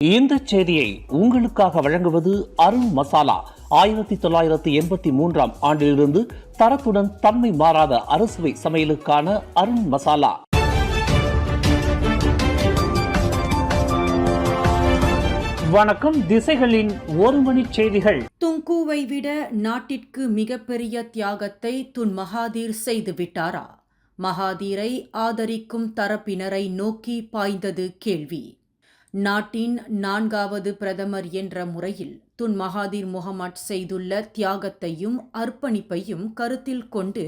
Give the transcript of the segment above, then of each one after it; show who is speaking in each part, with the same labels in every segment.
Speaker 1: இந்த செய்தியை உங்களுக்காக வழங்குவது அருண் மசாலா. 1983 ஆண்டிலிருந்து தரத்துடன் தன்மை மாறாத அறுசுவை சமையலுக்கான அருண் மசாலா. வணக்கம். திசைகளின் ஒரு மணி செய்திகள்.
Speaker 2: துங்குவை விட நாட்டிற்கு மிகப்பெரிய தியாகத்தை துன் மகாதீர் செய்துவிட்டாரா? மகாதீரை ஆதரிக்கும் தரப்பினரை நோக்கி பாய்ந்தது கேள்வி. நாட்டின் 4வது பிரதமர் என்ற முறையில் துன் மகாதீர் முகமது செய்துள்ள தியாகத்தையும் அர்ப்பணிப்பையும் கருத்தில் கொண்டு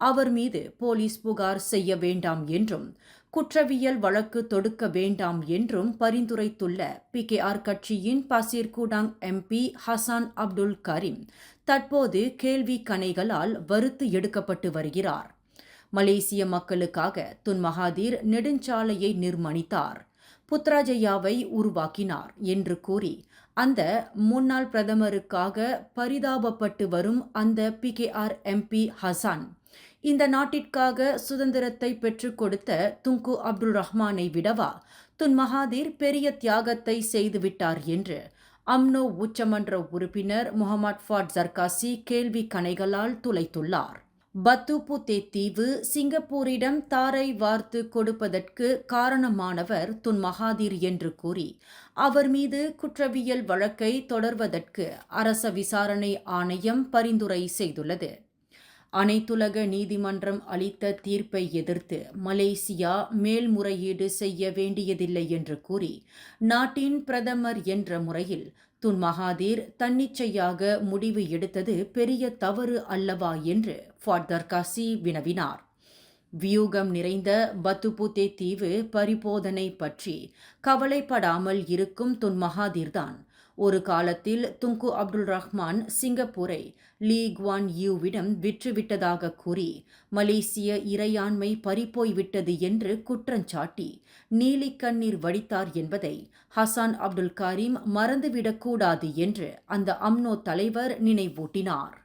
Speaker 2: அவர் மீது போலீஸ் புகார் செய்ய வேண்டாம் என்றும் குற்றவியல் வழக்கு தொடுக்க வேண்டாம் என்றும் பரிந்துரைத்துள்ள PKR கட்சியின் பசீர் கூடாங் MP ஹசான் அப்துல் கரீம் தற்போது கேள்வி கணைகளால் வறுத்து எடுக்கப்பட்டு வருகிறார். மலேசிய மக்களுக்காக துன் மகாதீர் நெடுஞ்சாலையை நிர்மாணித்தார், புத்ராஜயாவை உருவாக்கினார் என்று கூறி அந்த முன்னாள் பிரதமருக்காக பரிதாபப்பட்டு வரும் அந்த PKR MP ஹசான் இந்த நாட்டிற்காக சுதந்திரத்தை பெற்றுக் கொடுத்த துங்கு அப்துல் ரஹ்மானை விடவா துன் மகாதீர் பெரிய தியாகத்தை செய்துவிட்டார் என்று அம்னோ உச்சமன்ற உறுப்பினர் முகமது ஃபாட் ஜர்காசி கேள்வி கணைகளால் துளைத்துள்ளார். பத்துபுத்தே தீவு சிங்கப்பூரிடம் தாரை வார்த்து கொடுப்பதற்கு காரணமானவர் துன் மகாதீர் என்று கூறி அவர் மீது குற்றவியல் வழக்கை தொடர்வதற்கு அரச விசாரணை ஆணையம் பரிந்துரை செய்துள்ளது. அனைத்துலக நீதிமன்றம் அளித்த தீர்ப்பை எதிர்த்து மலேசியா மேல்முறையீடு செய்ய வேண்டியதில்லை என்று கூறி நாட்டின் பிரதமர் என்ற முறையில் துன் மகாதீர் தன்னிச்சையாக முடிவு எடுத்தது பெரிய தவறு அல்லவா என்று ஃபாட் ஜர்காசி வினவினார். வியூகம் நிறைந்த பத்துபுத்தே தீவு பரிபோதனை பற்றி கவலைப்படாமல் இருக்கும் துன் மகாதீர்தான் ஒரு காலத்தில் துங்கு அப்துல் ரஹ்மான் சிங்கப்பூரை லீ குவான் யூவிடம் விற்றுவிட்டதாக கூறி மலேசிய இறையாண்மை பறிப்போய்விட்டது என்று குற்றஞ்சாட்டி நீலிக்கண்ணீர் வடித்தார் என்பதை ஹசான் அப்துல் கரீம் மறந்துவிடக்கூடாது என்று அந்த அம்னோ தலைவர் நினைவூட்டினார்.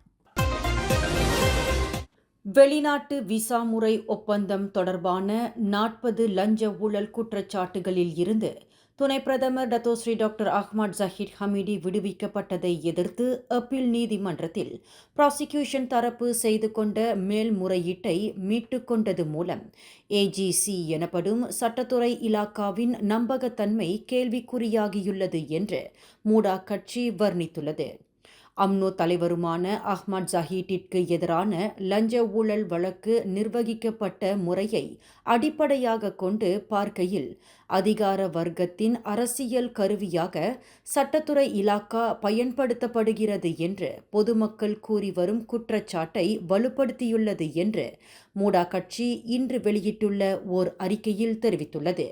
Speaker 2: வெளிநாட்டு விசா முறை ஒப்பந்தம் தொடர்பான 40 லஞ்ச ஊழல் குற்றச்சாட்டுகளில் இருந்து துணை பிரதமர் டத்தோஸ்ரீ டாக்டர் அஹ்மத் ஜஹீர் ஹமீடி விடுவிக்கப்பட்டதை எதிர்த்து அப்பீல் நீதிமன்றத்தில் ப்ராசிக்யூஷன் தரப்பு செய்து கொண்ட மேல்முறையீட்டை மீட்டுக்கொண்டது மூலம் AGC எனப்படும் சட்டத்துறை இலாக்காவின் நம்பகத்தன்மை கேள்விக்குறியாகியுள்ளது என்று மூடா கட்சி வர்ணித்துள்ளது. அம்னோ தலைவருமான அஹ்மத் ஜஹீட்டிற்கு எதிரான லஞ்ச ஊழல் வழக்கு நிர்வகிக்கப்பட்ட முறையை அடிப்படையாக கொண்டு பார்க்கையில் அதிகார வர்க்கத்தின் அரசியல் கருவியாக சட்டத்துறை இலாக்கா பயன்படுத்தப்படுகிறது என்று பொதுமக்கள் கூறி வரும் குற்றச்சாட்டை வலுப்படுத்தியுள்ளது என்று மூடா கட்சி இன்று வெளியிட்டுள்ள ஓர் அறிக்கையில் தெரிவித்துள்ளது.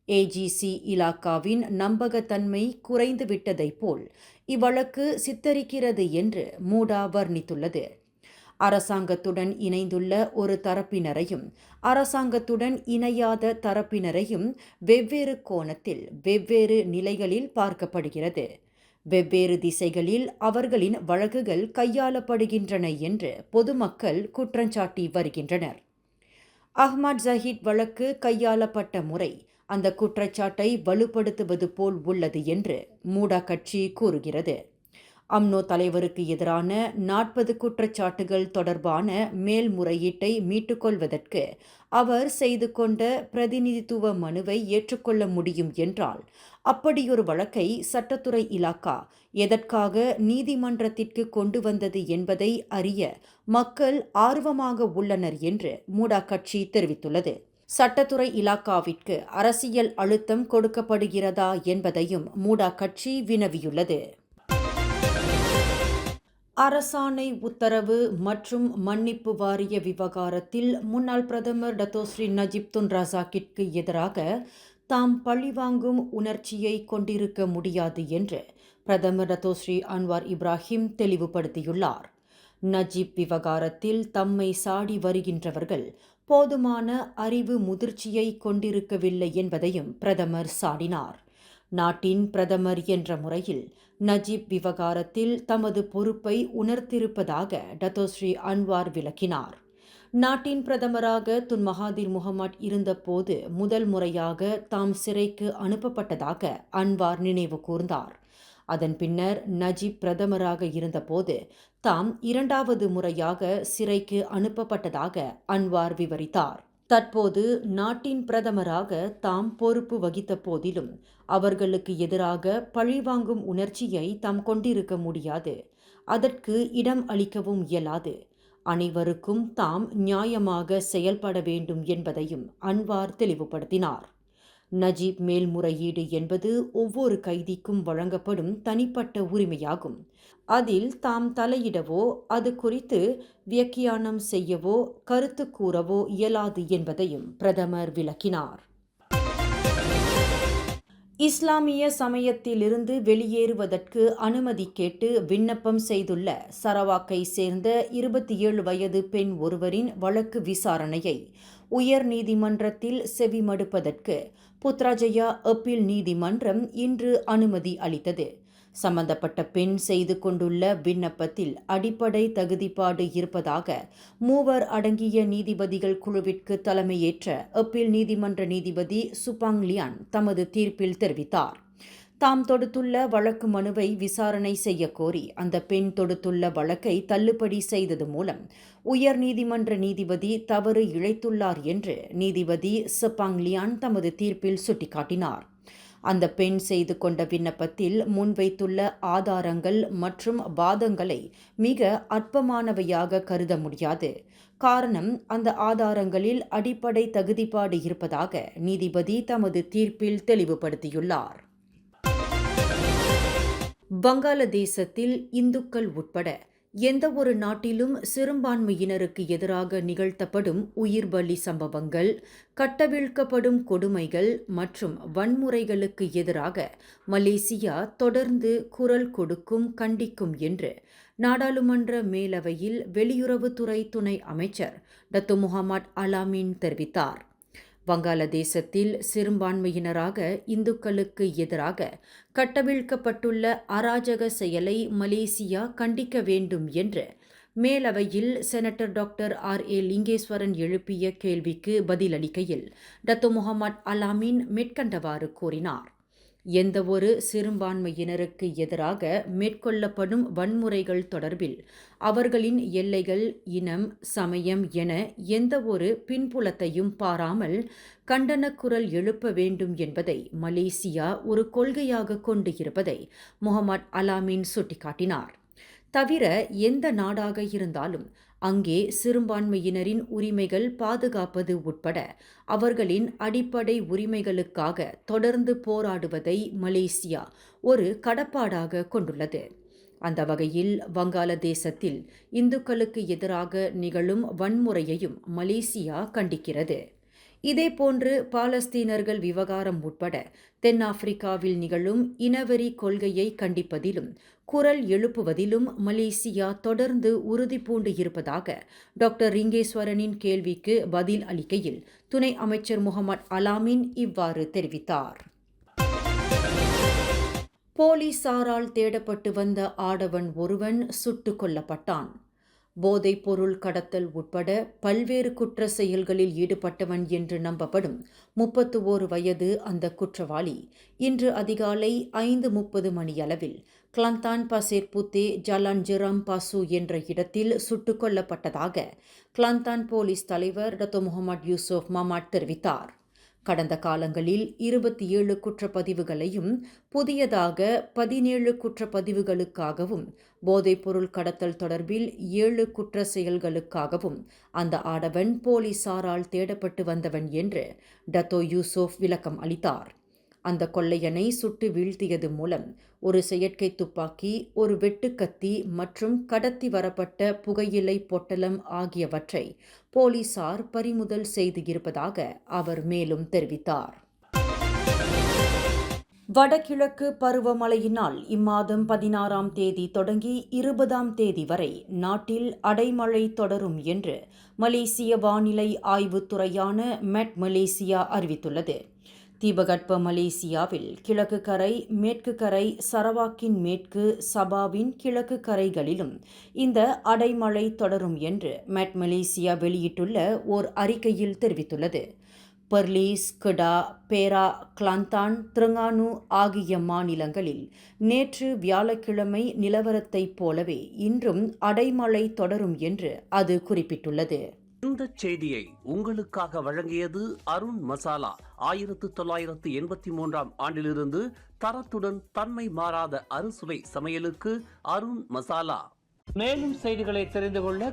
Speaker 2: AGC இலாக்காவின் நம்பகத்தன்மை குறைந்துவிட்டதைப் போல் இவ்வழக்கு சித்தரிக்கிறது என்று மூடா வர்ணித்துள்ளது. அரசாங்கத்துடன் இணைந்துள்ள ஒரு தரப்பினரையும் அரசாங்கத்துடன் இணையாத தரப்பினரையும் வெவ்வேறு கோணத்தில் வெவ்வேறு நிலைகளில் பார்க்கப்படுகிறது. வெவ்வேறு திசைகளில் அவர்களின் வழக்குகள் கையாளப்படுகின்றன என்று பொதுமக்கள் குற்றஞ்சாட்டி வருகின்றனர். அஹ்மத் ஜஹீட் வழக்கு கையாளப்பட்ட முறை அந்த குற்றச்சாட்டை வலுப்படுத்துவது போல் உள்ளது என்று மூடா கட்சி கூறுகிறது. அம்னோ தலைவருக்கு எதிரான 40 குற்றச்சாட்டுகள் தொடர்பான மேல்முறையீட்டை மீட்டுக்கொள்வதற்கு அவர் செய்து கொண்ட பிரதிநிதித்துவ மனுவை ஏற்றுக்கொள்ள முடியும் என்றால் அப்படியொரு வழக்கை சட்டத்துறை இலாக்கா எதற்காக நீதிமன்றத்திற்கு கொண்டு வந்தது என்பதை அறிய மக்கள் ஆர்வமாக உள்ளனர் என்று மூடா கட்சி தெரிவித்துள்ளது. சட்டத்துறை இலாக்காவிற்கு அரசியல் அழுத்தம் கொடுக்கப்படுகிறதா என்பதையும் மூடா கட்சி வினவியுள்ளது. அரசாணை உத்தரவு மற்றும் மன்னிப்பு வாரிய விவகாரத்தில் முன்னாள் பிரதமர் டத்தோஸ்ரீ நஜீப் துன் ரசாக்கிற்கு எதிராக தாம் பழிவாங்கும் உணர்ச்சியை கொண்டிருக்க முடியாது என்று பிரதமர் டத்தோஸ்ரீ அன்வார் இப்ராஹிம் தெளிவுபடுத்தியுள்ளார். நஜீப் விவகாரத்தில் தம்மை சாடி வருகின்றவர்கள் போதுமான அறிவு முதிர்ச்சியை கொண்டிருக்கவில்லை என்பதையும் பிரதமர் சாடினார். நாட்டின் பிரதமர் என்ற முறையில் நஜீப் விவகாரத்தில் தமது பொறுப்பை உணர்த்திருப்பதாக டத்தோஸ்ரீ அன்வார் விளக்கினார். நாட்டின் பிரதமராக துன் மகாதீர் முகமட் இருந்தபோது முதல் முறையாக தாம் சிறைக்கு அனுப்பப்பட்டதாக அன்வார் நினைவு கூர்ந்தார். அதன் பின்னர் நஜீப் பிரதமராக இருந்தபோது தாம் இரண்டாவது முறையாக சிறைக்கு அனுப்பப்பட்டதாக அன்வார் விவரித்தார். தற்போது நாட்டின் பிரதமராக தாம் பொறுப்பு வகித்த போதிலும் அவர்களுக்கு எதிராக பழிவாங்கும் உணர்ச்சியை தாம் கொண்டிருக்க முடியாது. அதற்கு இடம் அளிக்கவும் இயலாது. அனைவருக்கும் தாம் நியாயமாக செயல்பட வேண்டும் என்பதையும் அன்வார் தெளிவுபடுத்தினார். நஜீப் மேல்முறையீடு என்பது ஒவ்வொரு கைதிக்கும் வழங்கப்படும் தனிப்பட்ட உரிமையாகும். அதில் தாம் தலையிடவோ அது குறித்து வியாக்கியானம் செய்யவோ கருத்து கூறவோ இயலாது என்பதையும் பிரதமர் விளக்கினார். இஸ்லாமிய சமயத்திலிருந்து வெளியேறுவதற்கு அனுமதி கேட்டு விண்ணப்பம் செய்துள்ள சரவாக்கை சேர்ந்த 27 வயது பெண் ஒருவரின் வழக்கு விசாரணையை உயர் நீதிமன்றத்தில் செவிமடுப்பதற்கு புத்ராஜயா அப்பீல் நீதிமன்றம் இன்று அனுமதி அளித்தது. சம்பந்தப்பட்ட பெண் செய்து கொண்டுள்ள விண்ணப்பத்தில் அடிப்படை தகுதிப்பாடு இருப்பதாக 3 அடங்கிய நீதிபதிகள் குழுவிற்கு தலைமையேற்ற அப்பீல் நீதிமன்ற நீதிபதி சுபாங் லியான் தமது தீர்ப்பில் தெரிவித்தார். தாம் தொடுத்துள்ள வழக்கு மனுவை விசாரணை செய்ய கோரி அந்த பெண் தொடுத்துள்ள வழக்கை தள்ளுபடி செய்தது மூலம் உயர் நீதிமன்ற நீதிபதி தவறு இழைத்துள்ளார் என்று நீதிபதி சுபாங் லியான் தமது தீர்ப்பில் சுட்டிக்காட்டினார். அந்த பெண் செய்து கொண்ட விண்ணப்பத்தில் முன்வைத்துள்ள ஆதாரங்கள் மற்றும் வாதங்களை மிக அற்பமானவையாக கருத முடியாது. காரணம், அந்த ஆதாரங்களில் அடிப்படை தகுதிப்பாடு இருப்பதாக நீதிபதி தமது தீர்ப்பில் தெளிவுபடுத்தியுள்ளார். வங்காளதேசத்தில் இந்துக்கள் உட்பட எந்த ஒரு நாட்டிலும் சிறுபான்மையினருக்கு எதிராக நிகழ்த்தப்படும் உயிர்பலி சம்பவங்கள், கட்டவிழ்க்கப்படும் கொடுமைகள் மற்றும் வன்முறைகளுக்கு எதிராக மலேசியா தொடர்ந்து குரல் கொடுக்கும், கண்டிக்கும் என்று நாடாளுமன்ற மேலவையில் வெளியுறவுத்துறை துணை அமைச்சர் டத்து முகமட் அலாமின் தெரிவித்தார். வங்காளதேசத்தில் சிறுபான்மையினராக இந்துக்களுக்கு எதிராக கட்டவிழ்க்கப்பட்டுள்ள அராஜக செயலை மலேசியா கண்டிக்க வேண்டும் என்று மேலவையில் செனட்டர் டாக்டர் R.A. லிங்கேஸ்வரன் எழுப்பிய கேள்விக்கு பதிலளிக்கையில் டத்து முகமட் அலாமின் மேற்கண்டவாறு கூறினார். எந்தவொரு சிறுபான்மையினருக்கு எதிராக மேற்கொள்ளப்படும் வன்முறைகள் தொடர்பில் அவர்களின் எல்லைகள், இனம், சமயம் என எந்தவொரு பின்புலத்தையும் பாராமல் கண்டனக் குரல் எழுப்ப வேண்டும் என்பதை மலேசியா ஒரு கொள்கையாக கொண்டு இருப்பதை முகமட் அலாமின் சுட்டிக்காட்டினார். தவிர எந்த நாடாக இருந்தாலும் அங்கே சிறுபான்மையினரின் உரிமைகள் பாதுகாப்பது உட்பட அவர்களின் அடிப்படை உரிமைகளுக்காக தொடர்ந்து போராடுவதை மலேசியா ஒரு கடப்பாடாக கொண்டுள்ளது. அந்த வகையில் வங்காளதேசத்தில் இந்துக்களுக்கு எதிராக நிகழும் வன்முறையையும் மலேசியா கண்டிக்கிறது. இதேபோன்று பாலஸ்தீனர்கள் விவகாரம் உட்பட தென்னாப்பிரிக்காவில் நிகழும் இனவெறி கொள்கையை கண்டிப்பதிலும் குரல் எழுப்புவதிலும் மலேசியா தொடர்ந்து உறுதி பூண்டு இருப்பதாக டாக்டர் லிங்கேஸ்வரனின் கேள்விக்கு பதில் அளிக்கையில் துணை அமைச்சர் முகமட் அலாமின் இவ்வாறு தெரிவித்தார். போலீசாரால் தேடப்பட்டு வந்த ஆடவன் ஒருவன் சுட்டுக் கொல்லப்பட்டான். போதைப் பொருள் கடத்தல் உட்பட பல்வேறு குற்ற செயல்களில் ஈடுபட்டவன் என்று நம்பப்படும் 31 வயது அந்த குற்றவாளி இன்று அதிகாலை 5:30 மணியளவில் கிளாந்தான் பசேர் புத்தே ஜலான் ஜெராம் பாசு என்ற இடத்தில் சுட்டுக் கொல்லப்பட்டதாக கிளாந்தான் போலீஸ் தலைவர் டத்து முகமது யூசுப் மமாட் தெரிவித்தார். கடந்த காலங்களில் 27 குற்றப்பதிவுகளையும் புதியதாக 17 குற்றப்பதிவுகளுக்காகவும் போதைப்பொருள் கடத்தல் தொடர்பில் 7 குற்ற செயல்களுக்காகவும் அந்த ஆடவன் போலீசாரால் தேடப்பட்டு வந்தவன் என்று டத்தோ யூசுப் விளக்கம் அளித்தார். அந்த கொள்ளையனை சுட்டு வீழ்த்தியது மூலம் ஒரு செயற்கை துப்பாக்கி, ஒரு வெட்டுக்கத்தி மற்றும் கடத்தி வரப்பட்ட புகையிலை பொட்டலம் ஆகியவற்றை போலீசார் பறிமுதல் செய்து இருப்பதாக அவர் மேலும் தெரிவித்தார். வடகிழக்கு பருவமழையினால் இம்மாதம் 16ஆம் தேதி தொடங்கி 20ஆம் தேதி வரை நாட்டில் அடைமழை தொடரும் என்று மலேசிய வானிலை ஆய்வுத்துறையான மெட் மலேசியா அறிவித்துள்ளது. தீபகற்ப மலேசியாவில் கிழக்கு கரை, மேற்கு கரை, சரவாக்கின் மேற்கு, சபாவின் கிழக்கு கரைகளிலும் இந்த அடைமழை தொடரும் என்று மெட் மலேசியா வெளியிட்டுள்ள ஓர் அறிக்கையில் தெரிவித்துள்ளது. பெர்லிஸ், கெடா, பேரா, கிளாந்தான், திரங்கானு ஆகிய மாநிலங்களில் நேற்று வியாழக்கிழமை நிலவரத்தைப் போலவே இன்றும் அடைமழை தொடரும் என்று அது குறிப்பிட்டுள்ளது.
Speaker 1: இந்த செய்தியை உங்களுக்காக வழங்கியது அருண் மசாலா. 1983 ஆண்டிலிருந்து தரத்துடன் தன்மை மாறாத அறுசுவை சமையலுக்கு அருண் மசாலா. மேலும் செய்திகளை தெரிந்து கொள்ள